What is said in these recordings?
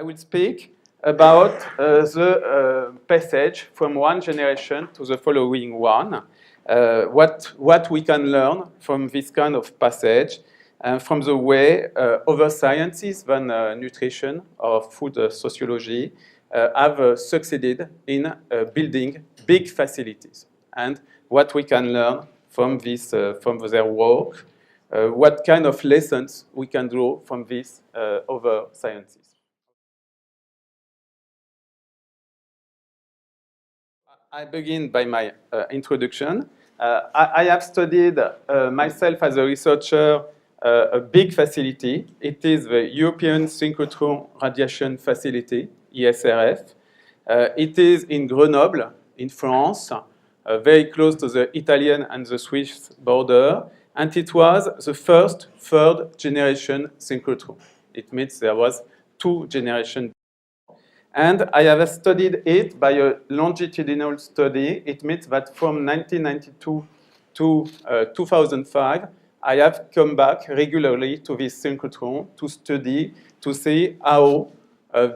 will speak about the passage from one generation to the following one. What we can learn from this kind of passage, from the way other sciences than nutrition or food sociology have succeeded in building big facilities, and what we can learn from this, from their work, what kind of lessons we can draw from these other sciences. I begin by my introduction. I have studied myself as a researcher a big facility. It is the European Synchrotron Radiation Facility, ESRF. It is in Grenoble, in France, very close to the Italian and the Swiss border, and it was the first third-generation synchrotron. It means there was 2 generations. And I have studied it by a longitudinal study. It means that from 1992 to 2005, I have come back regularly to this synchrotron to study, to see how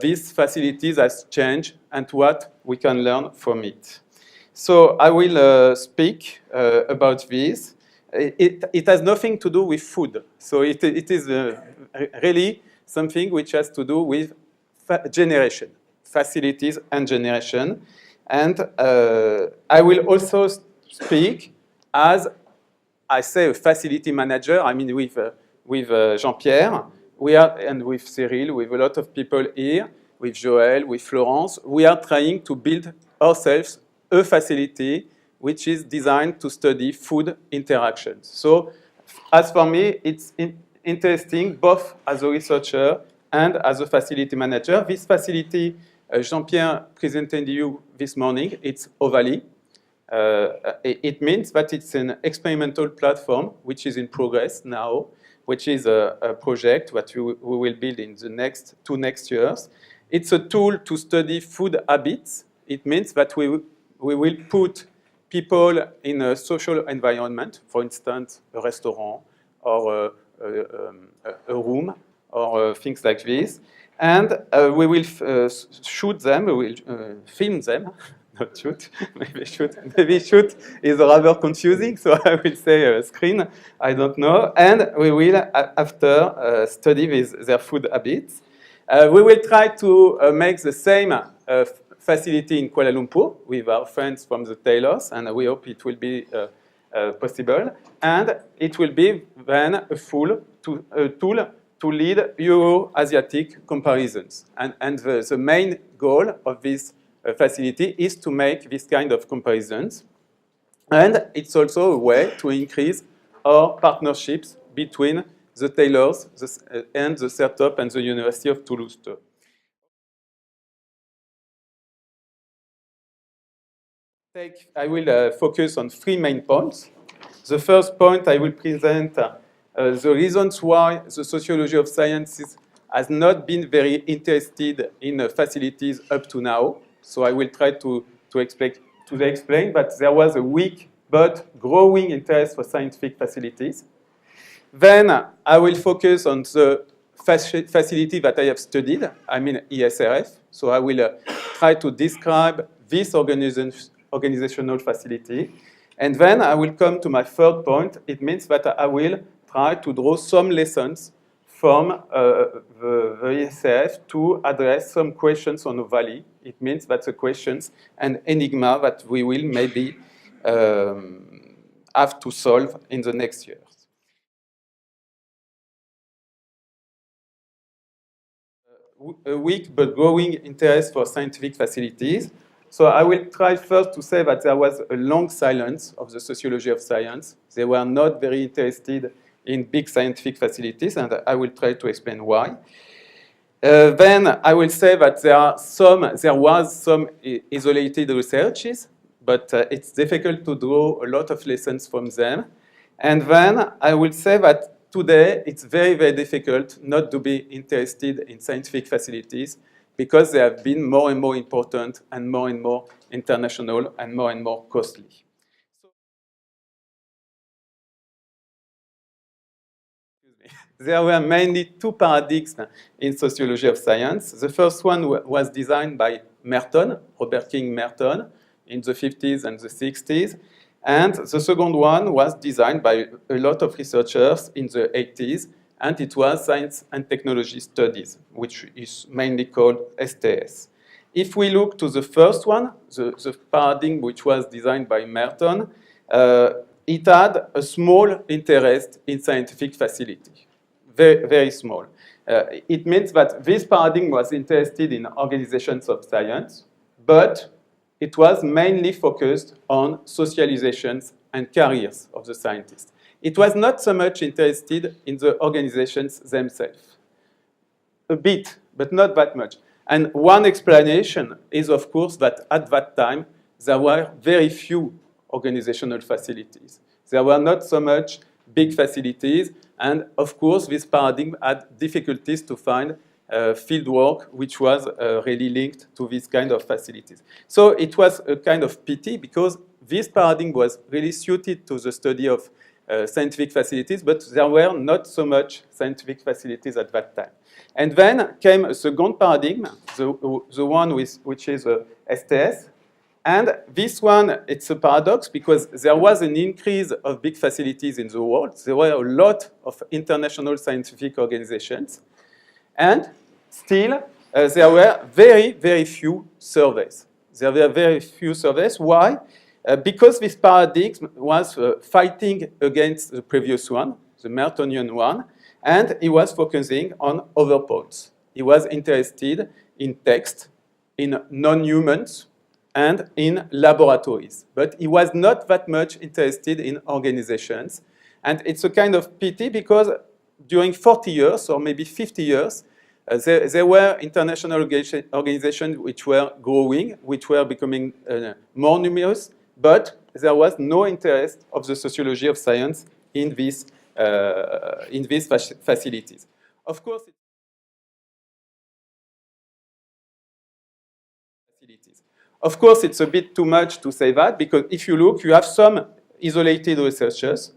these facilities has changed and what we can learn from it. So I will speak about this. It has nothing to do with food. So it is really something which has to do with generation. Facilities and generation. And I will also speak as, I say, a facility manager. I mean, with Jean-Pierre, and with Cyril, with a lot of people here, with Joël, with Florence. We are trying to build ourselves a facility which is designed to study food interactions. So, as for me, it's interesting both as a researcher and as a facility manager. This facility Jean-Pierre presented you this morning, it's OVALIE. It means that it's an experimental platform which is in progress now, which is a project that we will build in the next 2 years. It's a tool to study food habits. It means that we will put people in a social environment, for instance, a restaurant or a room or things like this. And we will shoot them, we will film them, not shoot, maybe shoot. Maybe shoot is rather confusing, so I will say screen, I don't know. And we will, after, study their food habits. We will try to make the same facility in Kuala Lumpur with our friends from the tailors, and we hope it will be possible. And it will be then a tool to lead Euro-Asiatic comparisons. And the main goal of this facility is to make this kind of comparisons. And it's also a way to increase our partnerships between the tailors and the startup and the University of Toulouse. I will focus on 3 main points. The first point I will present the reasons why the sociology of sciences has not been very interested in facilities up to now. So I will try to explain that there was a weak but growing interest for scientific facilities. Then I will focus on the facility that I have studied, I mean ESRF. So I will try to describe this organizational facility. And then I will come to my third point. It means that I will try to draw some lessons from the ESRF to address some questions on OVALIE. It means that the questions and Enigma that we will maybe have to solve in the next years. A weak but growing interest for scientific facilities. So I will try first to say that there was a long silence of the sociology of science. They were not very interested in big scientific facilities, and I will try to explain why. Then I will say that there was some isolated researches, but it's difficult to draw a lot of lessons from them. And then I will say that today it's very, very difficult not to be interested in scientific facilities because they have been more and more important and more international and more costly. There were mainly two paradigms in sociology of science. The first one was designed by Merton, Robert King Merton, in the 50s and the 60s. And the second one was designed by a lot of researchers in the 80s, and it was Science and Technology Studies, which is mainly called STS. If we look to the first one, the paradigm which was designed by Merton, it had a small interest in scientific facility, very, very small. It means that this paradigm was interested in organizations of science, but it was mainly focused on socializations and careers of the scientists. It was not so much interested in the organizations themselves. A bit, but not that much. And one explanation is, of course, that at that time, there were very few organizational facilities. There were not so much big facilities, and of course, this paradigm had difficulties to find field work which was really linked to this kind of facilities. So it was a kind of pity because this paradigm was really suited to the study of scientific facilities, but there were not so much scientific facilities at that time. And then came a second paradigm, the one which is STS. And this one, it's a paradox because there was an increase of big facilities in the world. There were a lot of international scientific organizations. And still, there were very, very few surveys. There were very few surveys. Why? Because this paradigm was fighting against the previous one, the Mertonian one, and he was focusing on other points. He was interested in text, in non-humans, and in laboratories. But he was not that much interested in organizations. And it's a kind of pity because during 40 years, or maybe 50 years, there were international organizations which were growing, which were becoming more numerous, but there was no interest of the sociology of science in these facilities. Of course, Of course, it's a bit too much to say that, because if you look, you have some isolated researchers.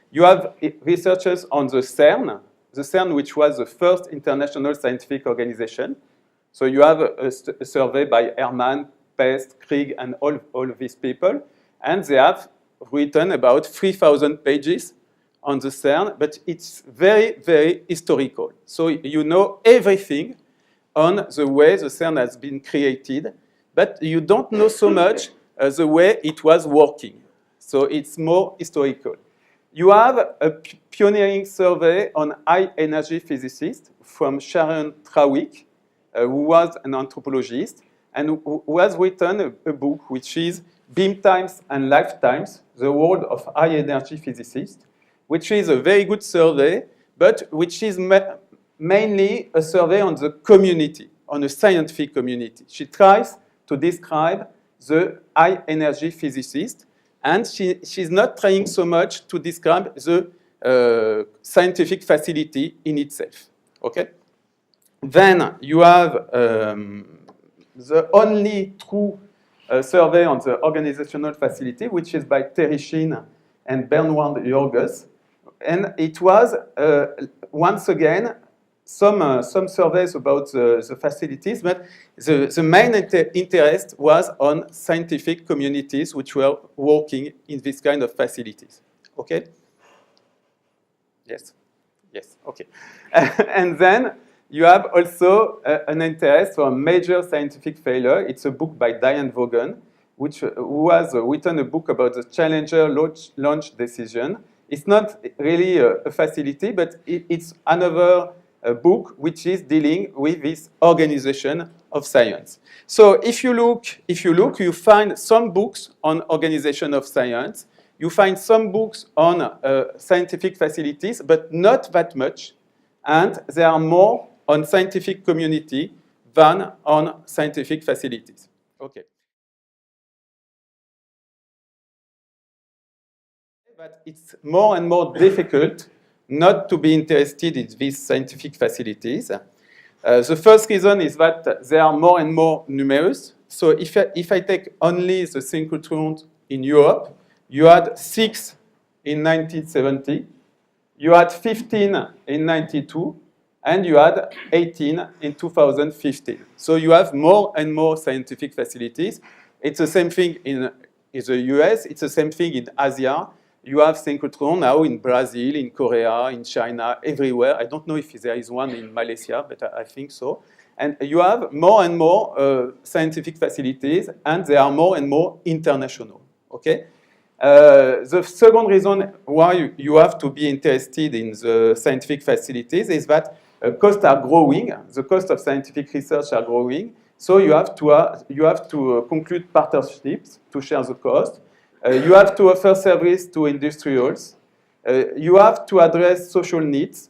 You have researchers on the CERN, which was the first international scientific organization. So you have a survey by Herman, Pest, Krieg, and all these people. And they have written about 3,000 pages on the CERN, but it's very, very historical. So you know everything on the way the CERN has been created, but you don't know so much the way it was working. So it's more historical. You have a pioneering survey on high-energy physicists from Sharon Trawick, who was an anthropologist, and who has written a book which is Beam Times and Lifetimes, the World of High-Energy Physicists, which is a very good survey, but which is mainly a survey on the community, on a scientific community. She tries to describe the high-energy physicist, and she's not trying so much to describe the scientific facility in itself. Okay? Then you have the only true survey on the organizational facility, which is by Terry Sheen and Bernward Jorges. And it was, once again, some surveys about the facilities, but the main interest was on scientific communities which were working in this kind of facilities. Okay? Yes? Yes, okay. And then you have also an interest for a major scientific failure. It's a book by Diane Vaughan, who has written a book about the Challenger launch decision. It's not really a facility, but it's another book which is dealing with this organization of science. So if you look, you find some books on organization of science. You find some books on scientific facilities, but not that much. And they are more on scientific community than on scientific facilities. Okay. But it's more and more difficult not to be interested in these scientific facilities. The first reason is that they are more and more numerous. So if I take only the synchrotrons in Europe, you had 6 in 1970. You had 15 in 92, and you had 18 in 2015. So you have more and more scientific facilities. It's the same thing in the US. It's the same thing in Asia. You have synchrotron now in Brazil, in Korea, in China, everywhere. I don't know if there is one in Malaysia, but I think so. And you have more and more scientific facilities, and they are more and more international. Okay? The second reason why you have to be interested in the scientific facilities is that costs are growing. The cost of scientific research are growing. So you have to conclude partnerships to share the cost. You have to offer service to industrials. You have to address social needs.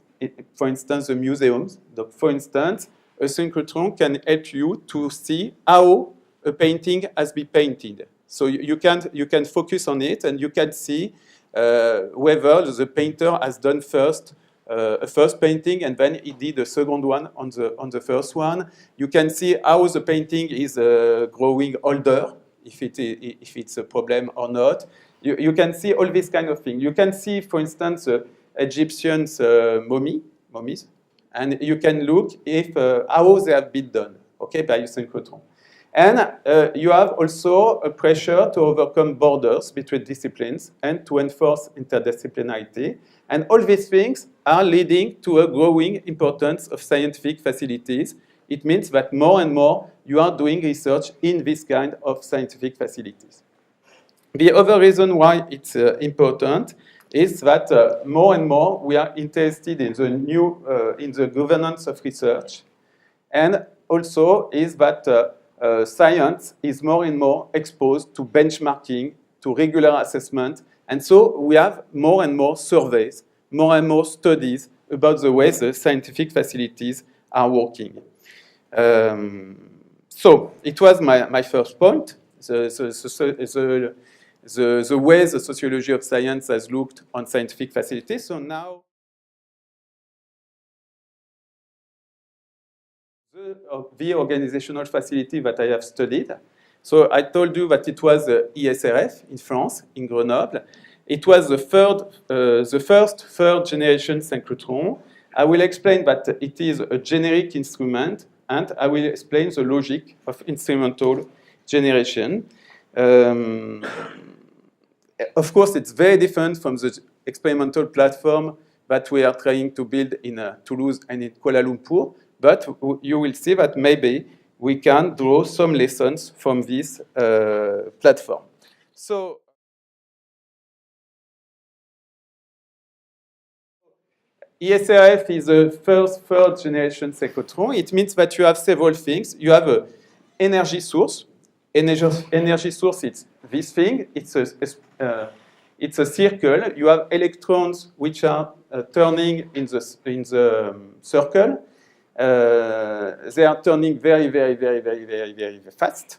For instance, the museums. For instance, a synchrotron can help you to see how a painting has been painted. So you can focus on it, and you can see whether the painter has done first a first painting, and then he did a second one on the first one. You can see how the painting is growing older, if it's a problem or not. You can see all these kind of things. You can see, for instance, Egyptians' mummies, and you can look if how they have been done, okay, by synchrotron. And you have also a pressure to overcome borders between disciplines and to enforce interdisciplinarity. And all these things are leading to a growing importance of scientific facilities. It means that more and more you are doing research in this kind of scientific facilities. The other reason why it's important is that more and more we are interested in the new, in the governance of research, and also is that science is more and more exposed to benchmarking, to regular assessment, and so we have more and more surveys, more and more studies about the way the scientific facilities are working. So it was my first point, the way the sociology of science has looked on scientific facilities. So now, the organizational facility that I have studied. So I told you that it was ESRF in France, in Grenoble. It was the first third-generation synchrotron. I will explain that it is a generic instrument, and I will explain the logic of instrumental generation. Of course, it's very different from the experimental platform that we are trying to build in Toulouse and in Kuala Lumpur, but you will see that maybe we can draw some lessons from this platform. So, ESRF is the first third-generation synchrotron. It means that you have several things. You have an energy source. Energy source, it's this thing. It's a circle. You have electrons which are turning in the circle. They are turning very fast,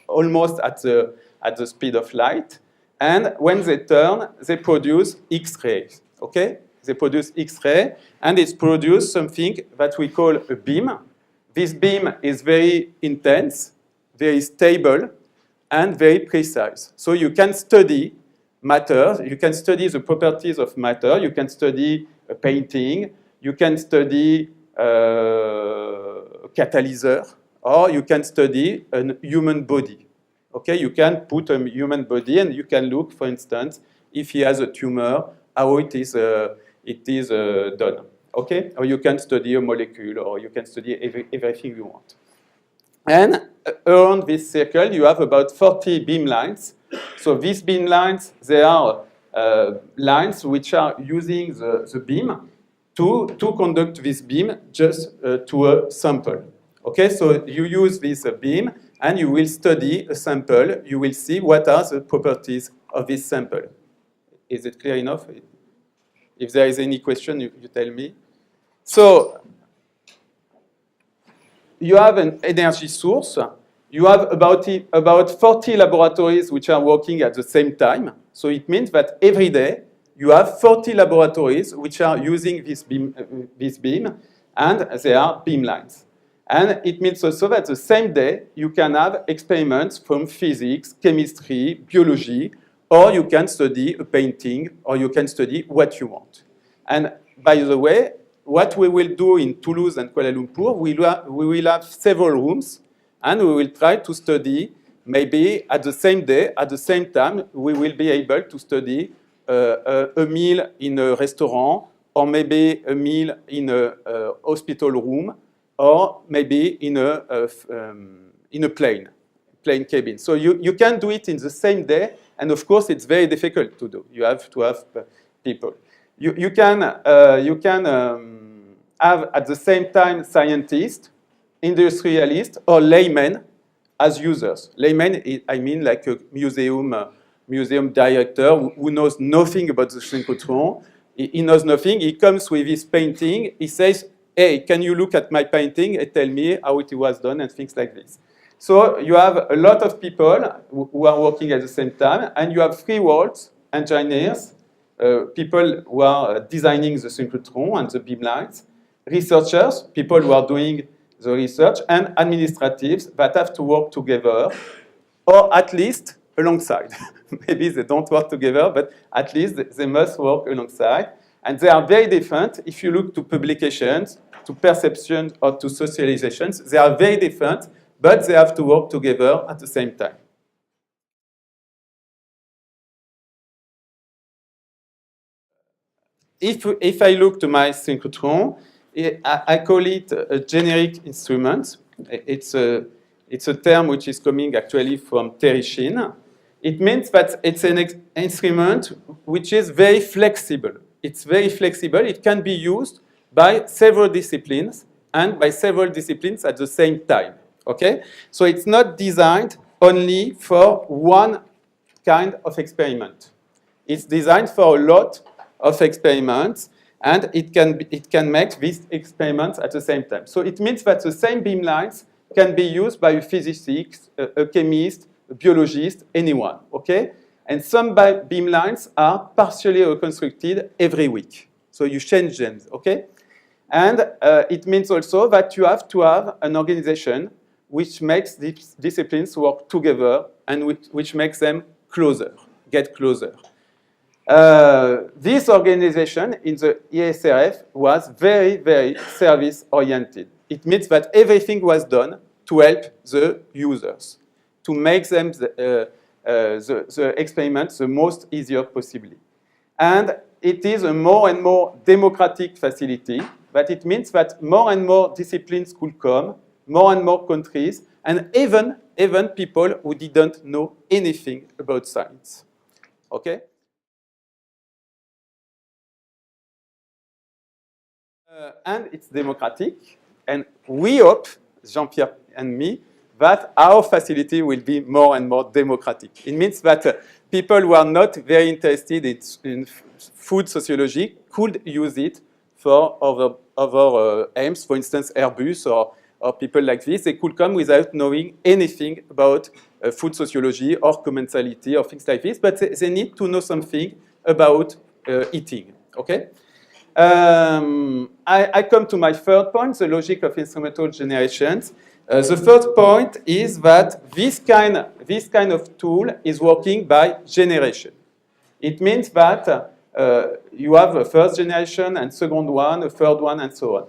almost at the speed of light. And when they turn, they produce X-rays. Okay? They produce X-ray, and it's produced something that we call a beam. This beam is very intense, very stable, and very precise. So you can study matter, you can study the properties of matter, you can study a painting, you can study a catalyzer, or you can study a human body. Okay, you can put a human body and you can look, for instance, if he has a tumor, how it is done. Okay, or you can study a molecule, or you can study everything you want. And around this circle, you have about 40 beam lines. So these beam lines, they are lines which are using the beam to conduct this beam just to a sample. Okay, so you use this beam and you will study a sample. You will see what are the properties of this sample. Is it clear enough? If there is any question, you tell me. So you have an energy source. You have about 40 laboratories which are working at the same time. So it means that every day you have 40 laboratories which are using this beam, and they are beam lines. And it means also that the same day you can have experiments from physics, chemistry, biology, or you can study a painting, or you can study what you want. And by the way, what we will do in Toulouse and Kuala Lumpur, we will have several rooms, and we will try to study maybe at the same day, at the same time, we will be able to study a meal in a restaurant, or maybe a meal in a hospital room, or maybe in a plane cabin. So you can do it in the same day, and of course it's very difficult to do. You have to have people. You can have at the same time scientists, industrialists, or laymen as users. Laymen, I mean like a museum director who knows nothing about the synchrotron. He knows nothing. He comes with his painting. He says, hey, can you look at my painting and tell me how it was done and things like this. So you have a lot of people who are working at the same time, and you have free worlds, engineers, people who are designing the synchrotron and the beamlines, researchers, people who are doing the research, and administratives that have to work together, or at least alongside. Maybe they don't work together, but at least they must work alongside. And they are very different. If you look to publications, to perception, or to socializations, they are very different, but they have to work together at the same time. If I look to my synchrotron, I call it a generic instrument. It's a term which is coming actually from Terishin. It means that it's an instrument which is very flexible. It's very flexible. It can be used by several disciplines and by several disciplines at the same time. Okay? So it's not designed only for one kind of experiment. It's designed for a lot of experiments, and it can make these experiments at the same time. So it means that the same beamlines can be used by a physicist, a chemist, a biologist, anyone, okay? And some beamlines are partially reconstructed every week. So you change them, okay? And it means also that you have to have an organization which makes these disciplines work together and which makes them closer, get closer. This organization in the ESRF was very, very service-oriented. It means that everything was done to help the users, to make them the experiments the most easier possibly. And it is a more and more democratic facility, but it means that more and more disciplines could come, more and more countries, and even people who didn't know anything about science. Okay? And it's democratic, and we hope, Jean-Pierre and me, that our facility will be more and more democratic. It means that people who are not very interested in food sociology could use it for other aims. For instance, Airbus or people like this, they could come without knowing anything about food sociology or commensality or things like this, but they need to know something about eating, okay? I come to my third point, the logic of instrumental generations. The third point is that this kind of tool is working by generation. It means that you have a first generation and second one, a third one, and so on.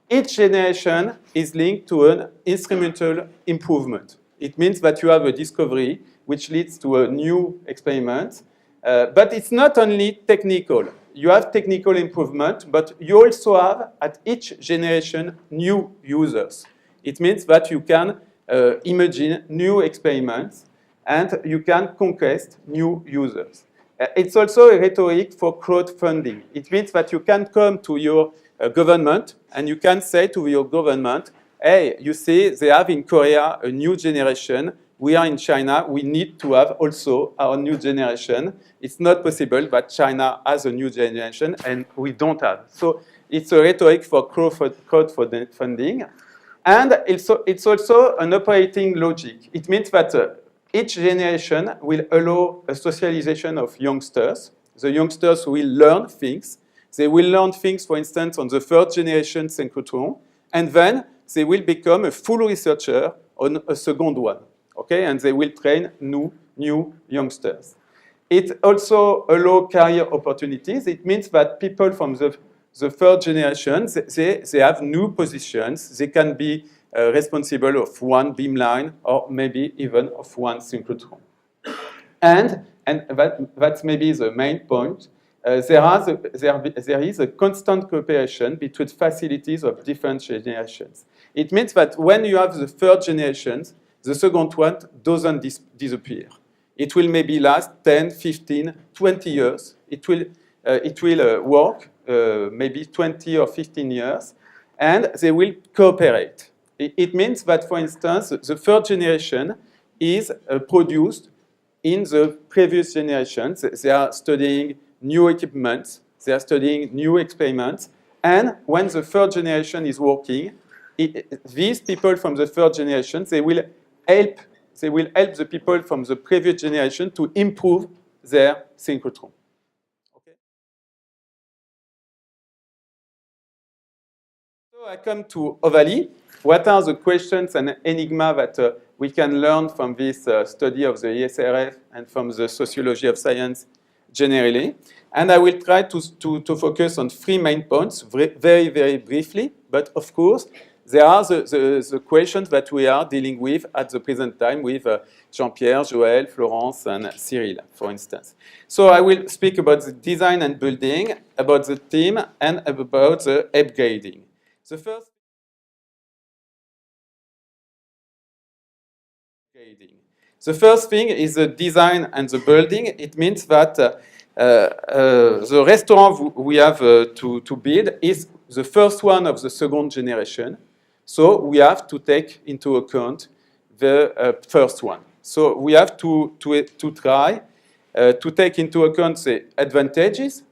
Each generation is linked to an instrumental improvement. It means that you have a discovery which leads to a new experiment, but it's not only technical. You have technical improvement, but you also have, at each generation, new users. It means that you can imagine new experiments, and you can conquest new users. It's also a rhetoric for crowdfunding. It means that you can come to your government, and you can say to your government, hey, you see, they have in Korea a new generation. We are in China. We need to have also our new generation. It's not possible that China has a new generation and we don't have. So it's a rhetoric for crowdfunding. And it's also an operating logic. It means that each generation will allow a socialization of youngsters. The youngsters will learn things. They will learn things, for instance, on the third generation synchrotron. And then they will become a full researcher on a second one. Okay, and they will train new youngsters. It also allows career opportunities. It means that people from the third generation, they have new positions. They can be responsible of one beamline or maybe even of one synchrotron. And that's maybe the main point. There is a constant cooperation between facilities of different generations. It means that when you have the third generation, the second one doesn't disappear. It will maybe last 10, 15, 20 years. It will work maybe 20 or 15 years, and they will cooperate. It means that, for instance, the third generation is produced in the previous generations. They are studying new equipment, they are studying new experiments, and when the third generation is working, these people from the third generation, they will help the people from the previous generation to improve their synchrotron. Okay. So I come to OVALIE. What are the questions and enigma that we can learn from this study of the ESRF and from the sociology of science generally? And I will try to focus on three main points very, very briefly. But of course, there are the questions that we are dealing with at the present time with Jean-Pierre, Joël, Florence, and Cyril, for instance. So I will speak about the design and building, about the team, and about the upgrading. The first thing is the design and the building. It means that the restaurant we have to build is the first one of the second generation. So we have to take into account the first one. So we have to try to take into account the advantages,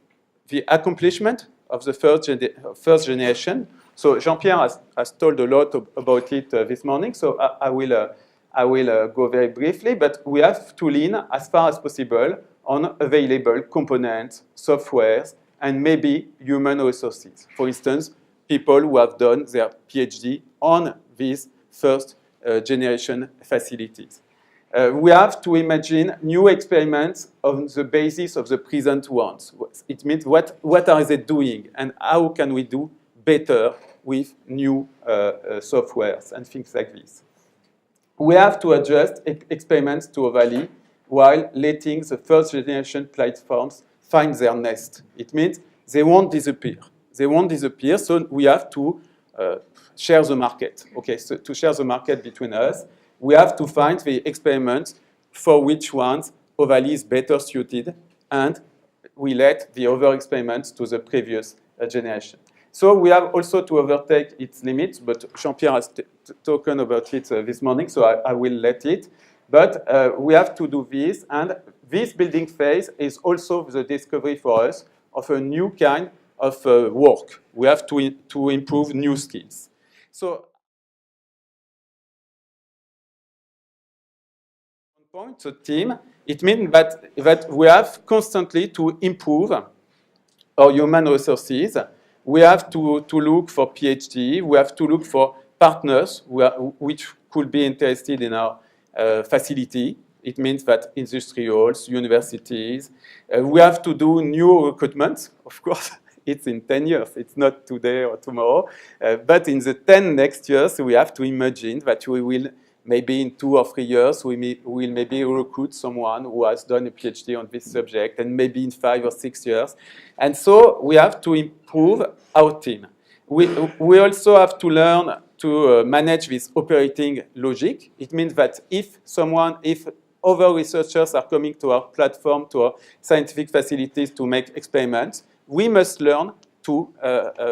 the accomplishment of the first generation. So Jean-Pierre has told a lot about it this morning, so I will go very briefly, but we have to lean as far as possible on available components, softwares, and maybe human resources. For instance, people who have done their PhD on these first generation facilities. We have to imagine new experiments on the basis of the present ones. It means what are they doing and how can we do better with new softwares and things like this. We have to adjust experiments to OVALIE while letting the first generation platforms find their nest. It means they won't disappear. They won't disappear, so we have to share the market. Okay, so to share the market between us, we have to find the experiments for which ones OVALIE is better suited, and we let the other experiments to the previous generation. So we have also to overtake its limits, but Jean-Pierre has spoken about it this morning, so I will let it. But we have to do this, and this building phase is also the discovery for us of a new kind of work. We have to improve new skills. So, one point, the team, it means that we have constantly to improve our human resources. We have to look for PhD. We have to look for partners which could be interested in our facility. It means that industrials, universities. We have to do new recruitment. Of course, it's in 10 years. It's not today or tomorrow. But in the 10 next years, we have to imagine that we will, maybe in 2 or 3 years, we will maybe recruit someone who has done a PhD on this subject, and maybe in 5 or 6 years. And so we have to improve our team. We also have to learn to manage this operating logic. It means that if other researchers are coming to our platform, to our scientific facilities to make experiments, we must learn to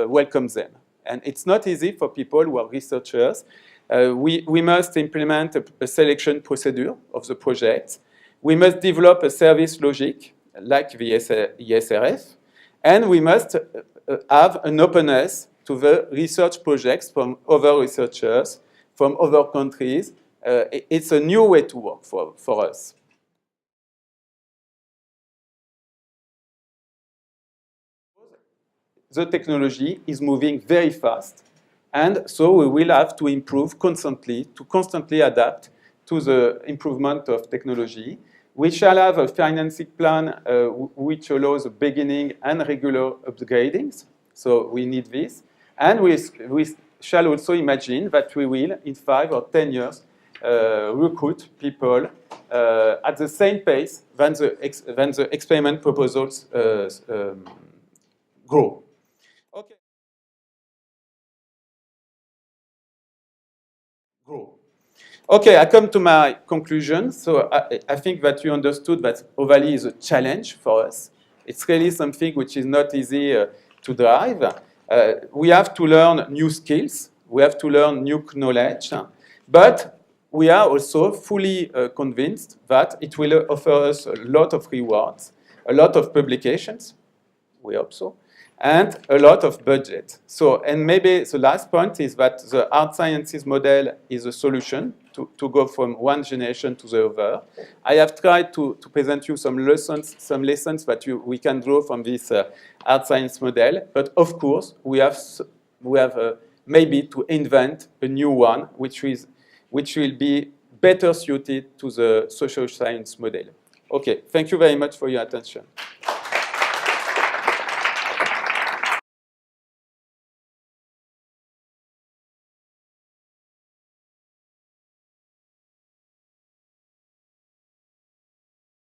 welcome them. And it's not easy for people who are researchers. We must implement a selection procedure of the project. We must develop a service logic like the ESRF. And we must have an openness to the research projects from other researchers, from other countries. It's a new way to work for us. The technology is moving very fast, and so we will have to improve constantly, to constantly adapt to the improvement of technology. We shall have a financing plan which allows beginning and regular upgradings. So we need this. And we shall also imagine that we will, in 5 or 10 years, recruit people at the same pace than the experiment proposals grow. Okay. Grow. Okay, I come to my conclusion. So I think that you understood that OVALIE is a challenge for us. It's really something which is not easy to drive. We have to learn new skills. We have to learn new knowledge. But we are also fully convinced that it will offer us a lot of rewards, a lot of publications, we hope so, and a lot of budget. So, and maybe the last point is that the hard sciences model is a solution to go from one generation to the other. I have tried to present you some lessons that we can draw from this hard science model, but of course, we have maybe to invent a new one, which will be better suited to the social science model. Okay, thank you very much for your attention.